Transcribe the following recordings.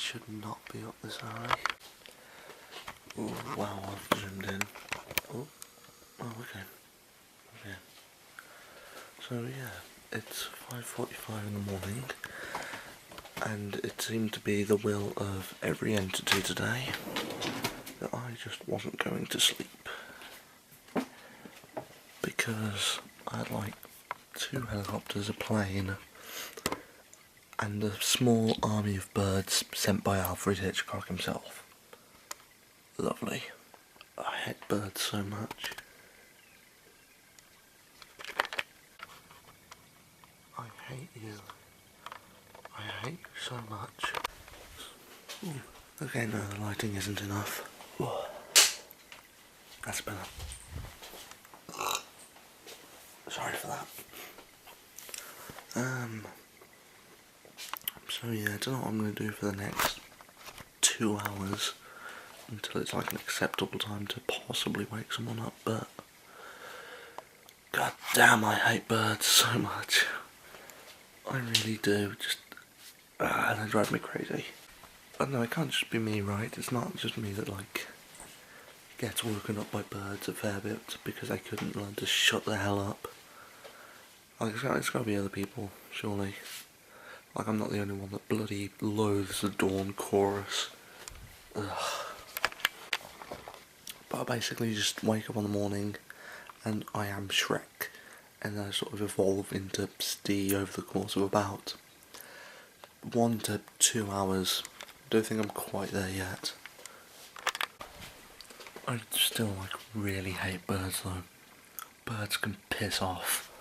should not be up this early. Oh, wow, I've zoomed in. Oh, okay. Okay. So yeah, it's 5:45 in the morning, and it seemed to be the will of every entity today that I just wasn't going to sleep. Because I had like 2 helicopters, a plane, and a small army of birds sent by Alfred Hitchcock himself. Lovely. I hate birds so much. I hate you. I hate you so much. Ooh. Okay, no, the lighting isn't enough. That's better. Sorry for that. So yeah, I don't know what I'm going to do for the next 2 hours until it's like an acceptable time to possibly wake someone up, but god damn, I hate birds so much. I really do. Just they drive me crazy. But no, it can't just be me, right? It's not just me that like gets woken up by birds a fair bit because they couldn't learn to shut the hell up. Like it's gotta be other people, surely. Like I'm not the only one that bloody loathes the dawn chorus. Ugh. But I basically just wake up in the morning and I am Shrek, and then I sort of evolve into Steve over the course of about 1 to 2 hours. Don't think I'm quite there yet. I still like really hate birds though. Birds can piss off.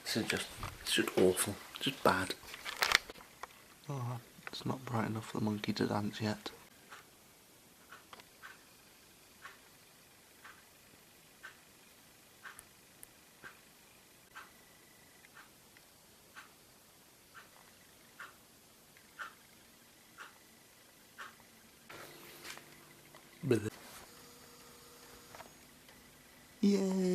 It's just awful. Just bad. Oh, it's not bright enough for the monkey to dance yet. Yay!